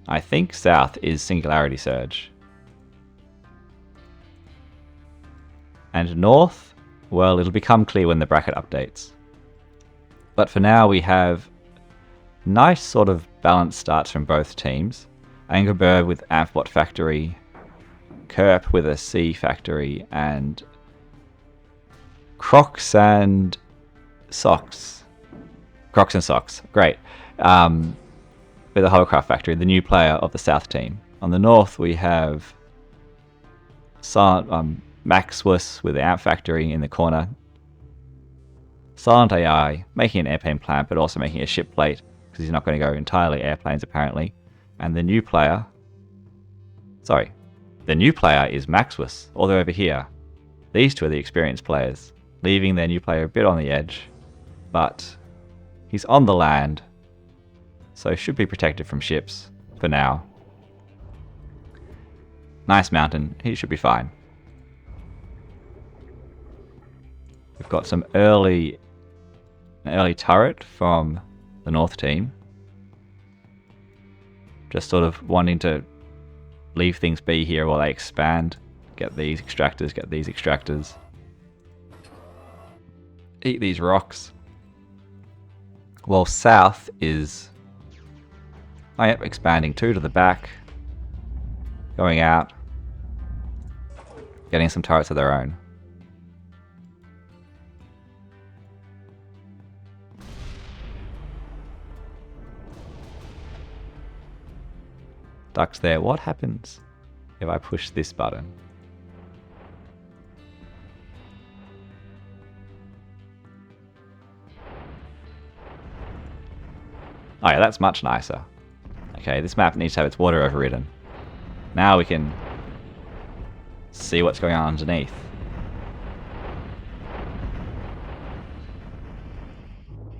I think south is Singularity Surge. And north, well, it'll become clear when the bracket updates. But for now we have nice sort of balanced starts from both teams. Angrebird with Amphibot Factory, Kerp with a C Factory, and Crocs and Socks. Crocs and Socks, great. With a Hovercraft Factory, the new player of the South team. On the North we have Maxwus with the Amp Factory in the corner. Silent AI making an airplane plant, but also making a ship plate, because he's not going to go entirely airplanes apparently. And the new player is Maxwus, all the way over here. These two are the experienced players, leaving their new player a bit on the edge, but he's on the land, so should be protected from ships for now. Nice mountain, he should be fine. We've got an early turret from the North team. Just sort of wanting to leave things be here while they expand. Get these extractors, get these extractors. Eat these rocks. While south is expanding 2 to the back. Going out. Getting some turrets of their own. Ducks there. What happens if I push this button? Oh yeah, that's much nicer. Okay, this map needs to have its water overridden. Now we can see what's going on underneath.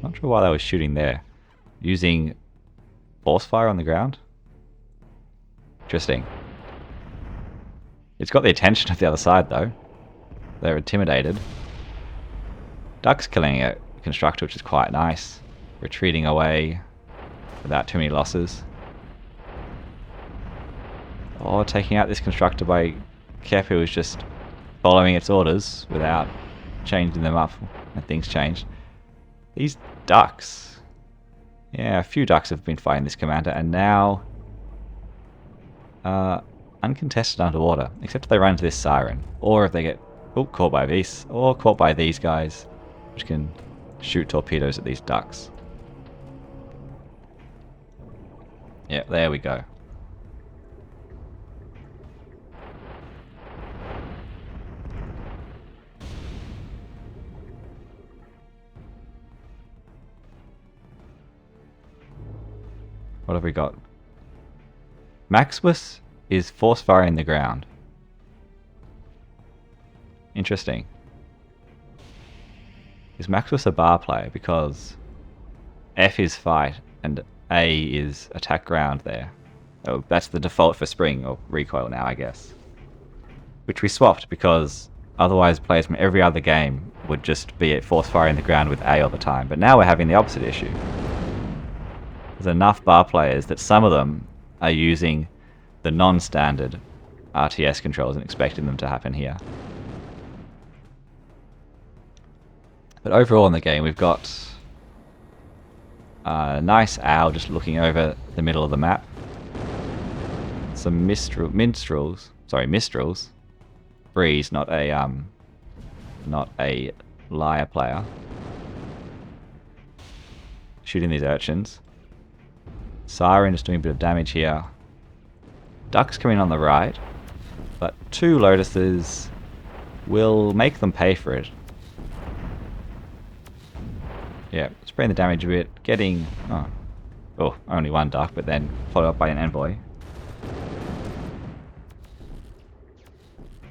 Not sure why they were shooting there. Using force fire on the ground? Interesting. It's got the attention of the other side though. They're intimidated. Duck's killing a constructor, which is quite nice. Retreating away without too many losses. Or taking out this constructor by Kep, who is just following its orders without changing them up when things change. These ducks. Yeah, a few ducks have been fighting this commander, and now uncontested underwater, except if they run into this siren, or if they get caught by these, or caught by these guys, which can shoot torpedoes at these ducks. Yeah, there we go. What have we got? Maxwus is force firing the ground. Interesting. Is Maxwus a bar player? Because F is fight and A is attack ground there. Oh, that's the default for spring or recoil now, I guess. Which we swapped because otherwise players from every other game would just be at force firing the ground with A all the time. But now we're having the opposite issue. There's enough bar players that some of them are using the non-standard RTS controls and expecting them to happen here. But overall in the game we've got a nice owl just looking over the middle of the map. Some minstrels. Breeze, not a liar player. Shooting these urchins. Siren is doing a bit of damage here. Ducks coming on the right, but 2 Lotuses will make them pay for it. Yeah, spreading the damage a bit, getting only 1 duck, but then followed up by an envoy.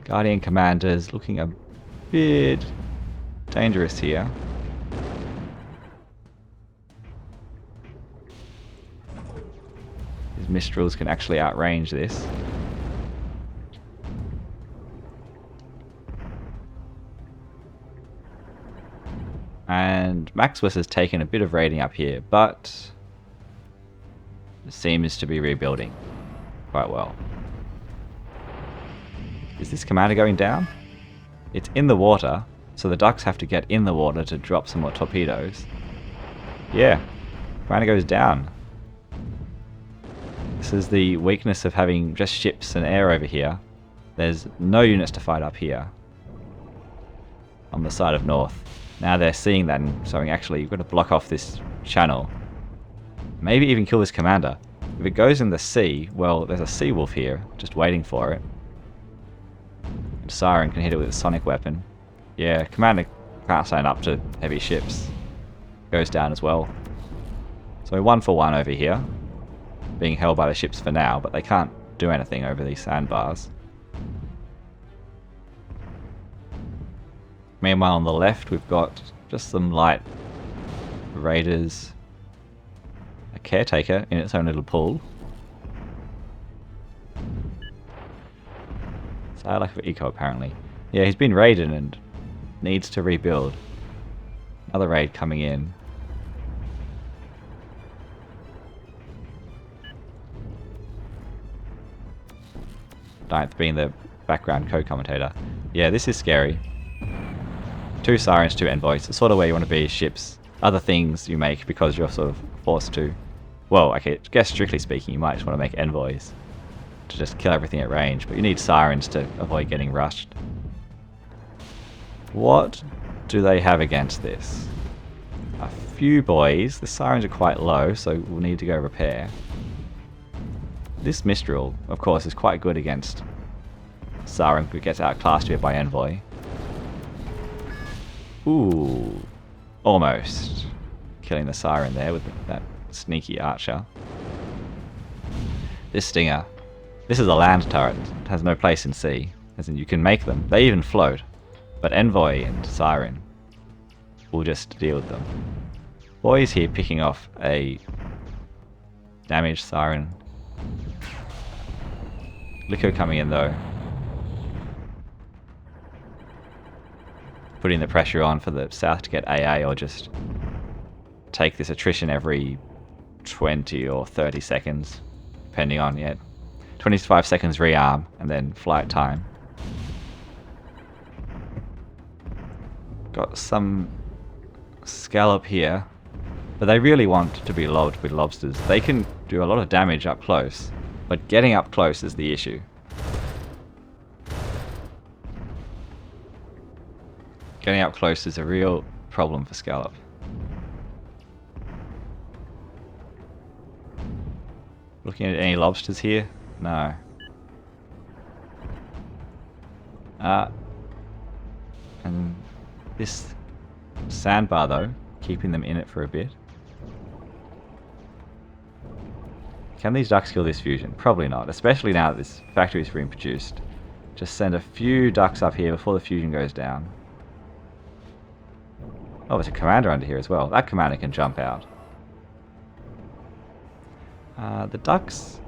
Guardian commanders looking a bit dangerous here. These Mistrals can actually outrange this. And Maxwus has taken a bit of raiding up here, but seems to be rebuilding quite well. Is this commander going down? It's in the water, so the ducks have to get in the water to drop some more torpedoes. Yeah, commander goes down. This is the weakness of having just ships and air over here. There's no units to fight up here on the side of north. Now they're seeing that and saying, actually, you've got to block off this channel. Maybe even kill this commander. If it goes in the sea, well, there's a sea wolf here, just waiting for it. And Siren can hit it with a sonic weapon. Yeah, commander can't stand up to heavy ships. Goes down as well. So 1 for 1 over here. Being held by the ships for now, but they can't do anything over these sandbars. Meanwhile, on the left, we've got just some light raiders. A caretaker in its own little pool. So I lack of eco, apparently. Yeah, he's been raided and needs to rebuild. Another raid coming in. Ninth being the background co-commentator. Yeah, this is scary. 2 sirens, 2 envoys. It's sort of where you want to be, ships. Other things you make because you're sort of forced to. Well, okay, I guess strictly speaking, you might just want to make envoys to just kill everything at range, but you need sirens to avoid getting rushed. What do they have against this? A few boys. The sirens are quite low, so we'll need to go repair. This Mistral, of course, is quite good against Siren, who gets outclassed here by Envoy. Ooh, almost killing the Siren there with that sneaky archer. This Stinger, this is a land turret. It has no place in sea, as in you can make them. They even float, but Envoy and Siren will just deal with them. Boys here picking off a damaged Siren. Lico coming in though. Putting the pressure on for the south to get AA or just take this attrition every 20 or 30 seconds. Depending on, yeah. 25 seconds rearm and then flight time. Got some scallop here. But they really want to be lobbed with lobsters. They can do a lot of damage up close. But getting up close is the issue. Getting up close is a real problem for Scallop. Looking at any lobsters here? No. And this sandbar though, keeping them in it for a bit. Can these ducks kill this fusion? Probably not, especially now that this factory is being produced. Just send a few ducks up here before the fusion goes down. Oh, there's a commander under here as well. That commander can jump out. The ducks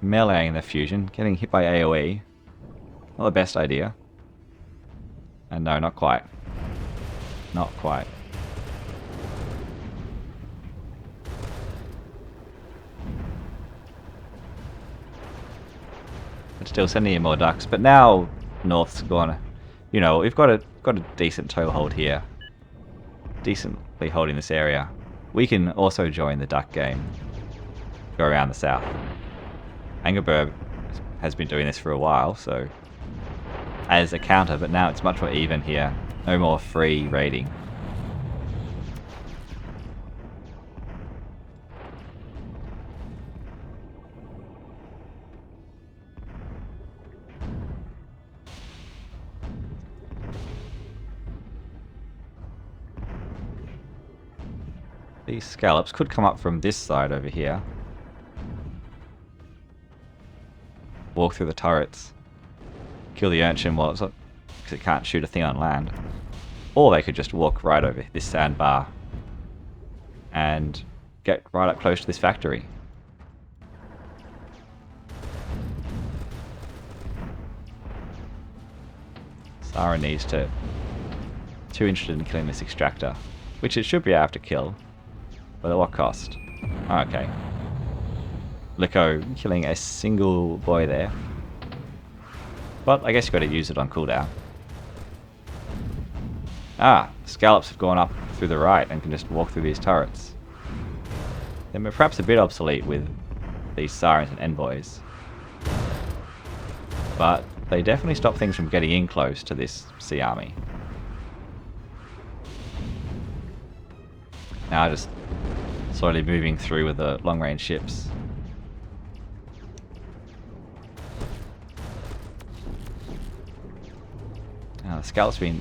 meleeing the fusion, getting hit by AoE. Not the best idea. And no, not quite. Not quite. But still sending in more ducks. But now North's gone. You know, we've got a decent toehold here. Decently holding this area. We can also join the duck game. Go around the south. Angerberg has been doing this for a while, so as a counter, but now it's much more even here. No more free raiding. These scallops could come up from this side over here. Walk through the turrets. Kill the urchin while it's up, because it can't shoot a thing on land. Or they could just walk right over this sandbar and get right up close to this factory. Sarah needs to... too interested in killing this extractor, which it should be able to kill. But at what cost? Okay. Lico killing a single boy there. But I guess you've got to use it on cooldown. Ah, scallops have gone up through the right and can just walk through these turrets. They're perhaps a bit obsolete with these sirens and envoys. But they definitely stop things from getting in close to this sea army. Now just slowly moving through with the long-range ships. Now the scout's been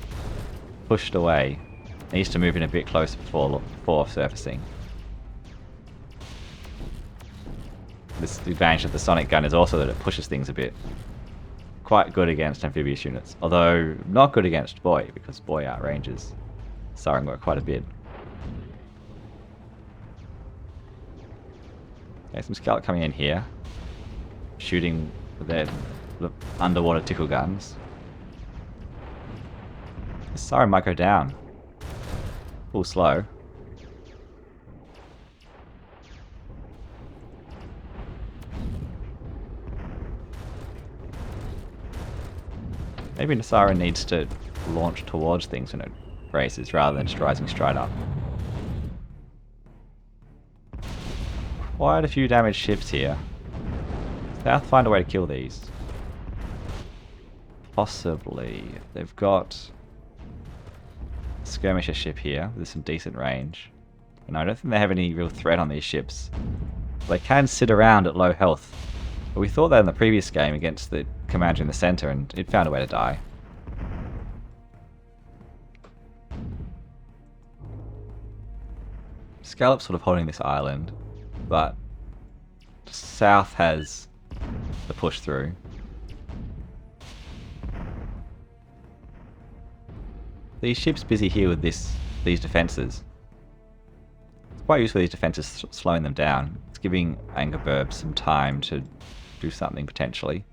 pushed away. Needs to move in a bit closer before surfacing. The advantage of the sonic gun is also that it pushes things a bit. Quite good against amphibious units, although not good against boy, because boy outranges siren work quite a bit. Okay, some scout coming in here, shooting with their underwater tickle guns. The siren might go down. Full slow. Maybe the siren needs to launch towards things when it races rather than just rising straight up. Quite a few damaged ships here. They have to find a way to kill these. Possibly. They've got a skirmisher ship here with some decent range. And I don't think they have any real threat on these ships. They can sit around at low health. But we thought that in the previous game against the commander in the center, and it found a way to die. Scallop's sort of holding this island, but south has the push through. These ships busy here with these defenses. It's quite useful these defenses slowing them down. It's giving Angerburb some time to do something potentially.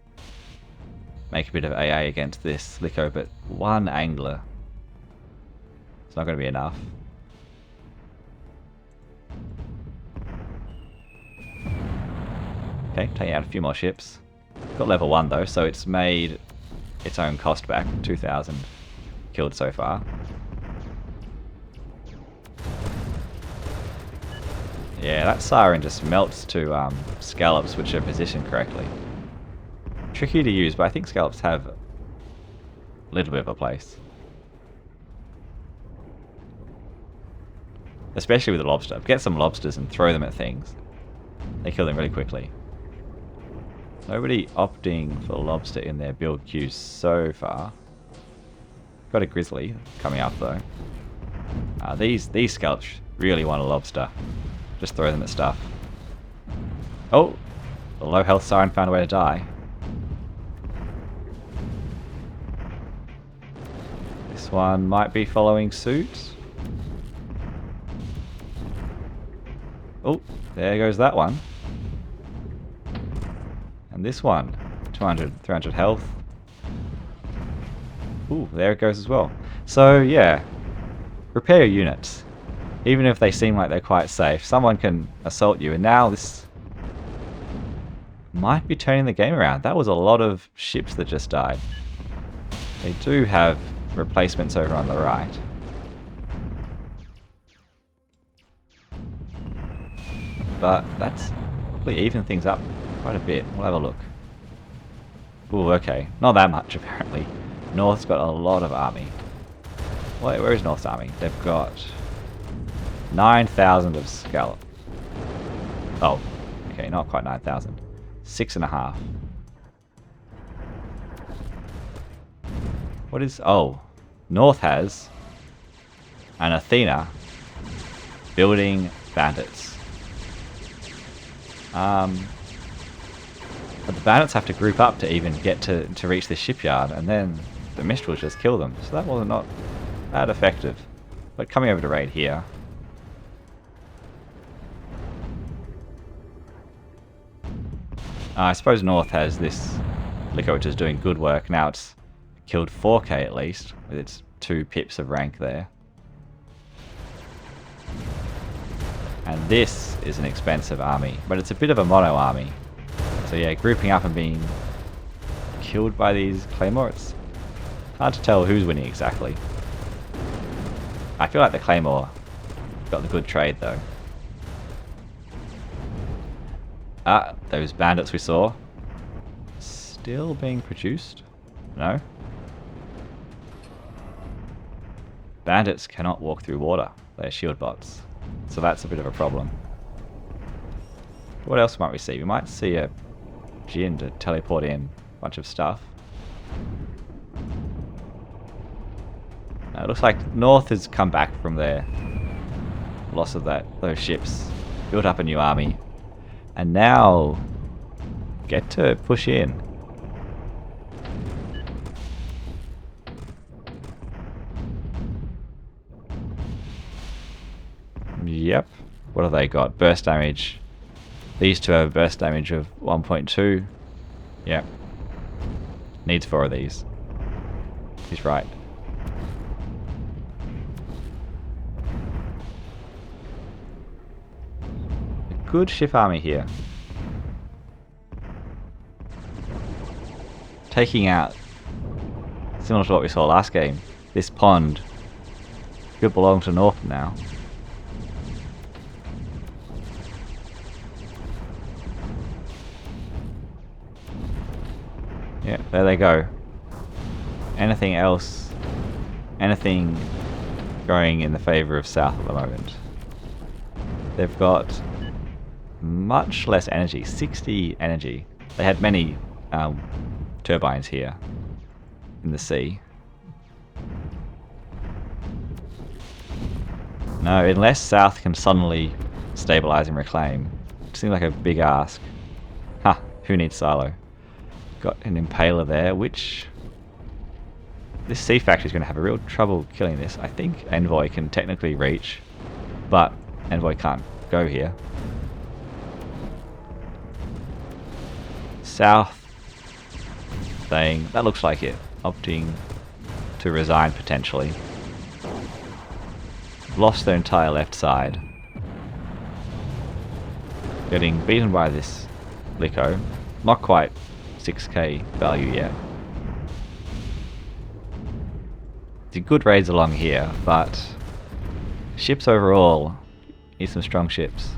Make a bit of AA against this Lico, but one angler. It's not going to be enough. Okay, taking out a few more ships. Got level 1 though, so it's made its own cost back. 2,000 killed so far. Yeah, that siren just melts to scallops which are positioned correctly. Tricky to use, but I think scallops have a little bit of a place. Especially with the lobster. Get some lobsters and throw them at things. They kill them really quickly. Nobody opting for lobster in their build queues so far. Got a grizzly coming up though. These scallops really want a lobster. Just throw them at stuff. Oh! The low health siren found a way to die. This one might be following suit. Oh, there goes that one. And this one, 200, 300 health. Ooh, there it goes as well. So yeah, repair your units. Even if they seem like they're quite safe, someone can assault you, and now this might be turning the game around. That was a lot of ships that just died. They do have replacements over on the right. But that's probably even things up quite a bit. We'll have a look. Ooh, okay. Not that much apparently. North's got a lot of army. Wait, where is North's army? They've got 9,000 of scallop. Oh, okay, not quite 9,000. 6.5. What is... Oh, North has an Athena building bandits. But the bandits have to group up to even get to reach the shipyard, and then the Mistrals just kill them. So that was not that effective. But coming over to raid here. I suppose North has this Lico which is doing good work. Now it's killed 4k at least, with its 2 pips of rank there. And this is an expensive army, but it's a bit of a mono army. So yeah, grouping up and being killed by these Claymore, it's hard to tell who's winning exactly. I feel like the Claymore got the good trade though. Ah, those bandits we saw. Still being produced? No? Bandits cannot walk through water. They're shield bots. So that's a bit of a problem. What else might we see? We might see a Jin to teleport in a bunch of stuff. It looks like North has come back from their loss of those ships, built up a new army, and now get to push in. Yep. What have they got? Burst damage. These two have burst damage of 1.2. Yep. Needs 4 of these. He's right. A good ship army here. Taking out, similar to what we saw last game, this pond could belong to North now. Yeah, there they go. Anything else? Anything going in the favour of South at the moment? They've got much less energy, 60 energy. They had many turbines here in the sea. No, unless South can suddenly stabilise and reclaim. It seems like a big ask. Ha, who needs silo? Got an impaler there, which this sea factory is going to have a real trouble killing this. I think Envoy can technically reach, but Envoy can't go here. South saying that looks like it, opting to resign potentially. Lost their entire left side. Getting beaten by this Lico. Not quite 6k value yet. The good raids along here, but ships overall need some strong ships.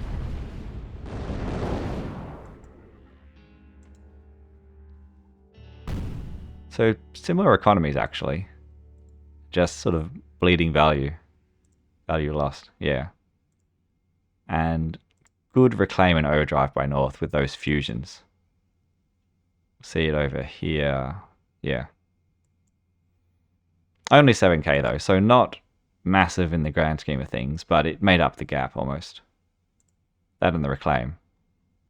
So similar economies actually, just sort of bleeding value. Value lost, yeah. And good reclaim and overdrive by North with those fusions. See it over here. Yeah. Only 7k though, so not massive in the grand scheme of things, but it made up the gap almost. That and the reclaim.